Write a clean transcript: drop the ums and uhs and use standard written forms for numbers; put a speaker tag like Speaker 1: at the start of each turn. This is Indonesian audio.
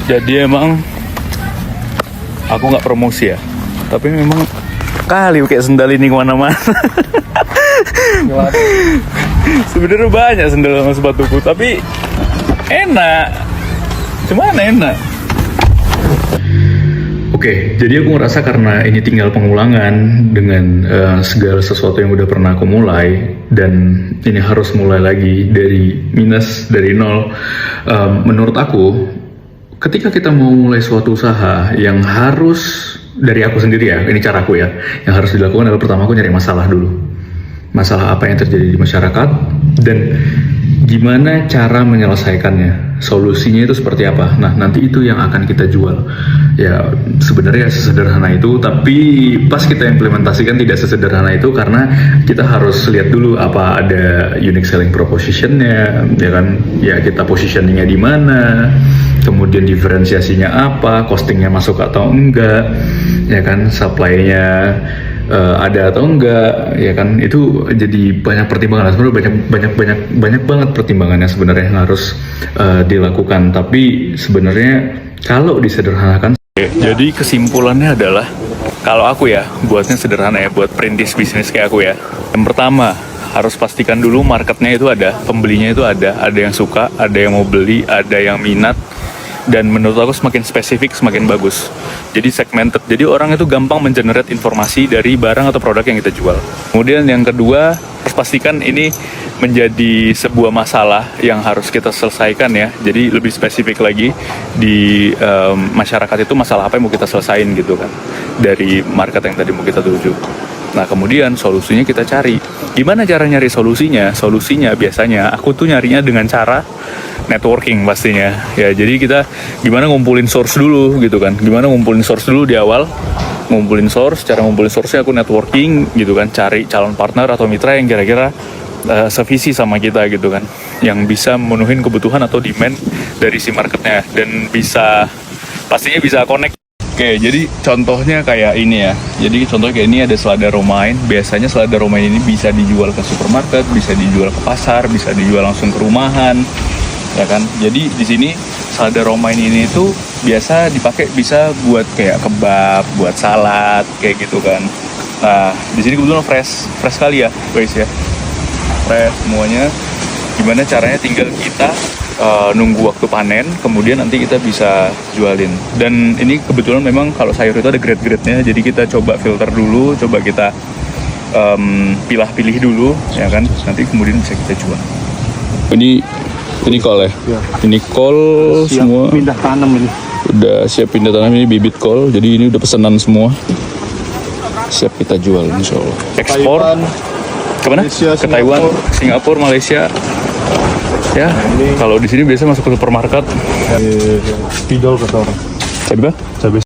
Speaker 1: Jadi emang aku nggak promosi ya, tapi memang kali kayak sendal ini kemana-mana. Sebenarnya banyak sendal sama sepatuku, tapi enak. Cuman enak. Oke, jadi aku ngerasa karena ini tinggal pengulangan dengan segala sesuatu yang udah pernah aku mulai, dan ini harus mulai lagi dari minus, dari nol. Menurut aku, ketika kita mau mulai suatu usaha yang harus, dari aku sendiri ya, ini caraku ya, yang harus dilakukan adalah pertama aku nyari masalah dulu. Masalah apa yang terjadi di masyarakat, dan gimana cara menyelesaikannya, solusinya itu seperti apa. Nah, nanti itu yang akan kita jual. Ya, sebenarnya sesederhana itu, tapi pas kita implementasikan tidak sesederhana itu, karena kita harus lihat dulu apa ada unique selling propositionnya, ya kan? Ya, kita positioningnya di mana, kemudian diferensiasinya apa, costingnya masuk atau enggak, ya kan? Supply-nya ada atau enggak, ya kan? Itu jadi banyak pertimbangan. Sebenarnya banyak banget pertimbangannya sebenarnya yang harus dilakukan. Tapi sebenarnya kalau disederhanakan, jadi kesimpulannya adalah, kalau aku ya buatnya sederhana ya, buat perintis bisnis kayak aku ya. Yang pertama, harus pastikan dulu marketnya itu ada, pembelinya itu ada yang suka, ada yang mau beli, ada yang minat. Dan menurut aku semakin spesifik semakin bagus. Jadi segmented, jadi orang itu gampang mengenerate informasi dari barang atau produk yang kita jual. Kemudian yang kedua, harus pastikan ini menjadi sebuah masalah yang harus kita selesaikan ya. Jadi lebih spesifik lagi di masyarakat itu masalah apa yang mau kita selesain gitu kan, dari market yang tadi mau kita tuju. Nah, kemudian solusinya kita cari. Gimana cara nyari solusinya? Solusinya biasanya aku tuh nyarinya dengan cara networking pastinya. Ya, jadi kita gimana ngumpulin source dulu gitu kan. Gimana ngumpulin source dulu di awal. Ngumpulin source, cara ngumpulin source-nya aku networking gitu kan. Cari calon partner atau mitra yang kira-kira sevisi sama kita gitu kan. Yang bisa memenuhin kebutuhan atau demand dari si marketnya. Dan pastinya bisa connect. Oke, jadi contohnya kayak ini ya. Jadi contohnya kayak ini ada selada romaine. Biasanya selada romaine ini bisa dijual ke supermarket, bisa dijual ke pasar, bisa dijual langsung ke rumahan, ya kan. Jadi di sini selada romaine ini tuh biasa dipakai, bisa buat kayak kebab, buat salad, kayak gitu kan. Nah, di sini kebetulan fresh sekali ya, guys ya. Fresh semuanya. Gimana caranya? Tinggal kita nunggu waktu panen, kemudian nanti kita bisa jualin. Dan ini kebetulan memang kalau sayur itu ada grade-grade-nya, jadi kita coba filter dulu, coba kita pilih dulu, ya kan, nanti kemudian bisa kita jual. Ini kol ya? Ya. Ini kol siap semua pindah tanam ini. Udah siap pindah tanam, ini bibit kol, jadi ini udah pesanan semua. Siap kita jual insya Allah. Ekspor kemana? Malaysia, ke Taiwan, Singapura, Malaysia. Ya, kalau di sini biasa masuk ke supermarket. Spidol kata orang. Cabai? Cabai.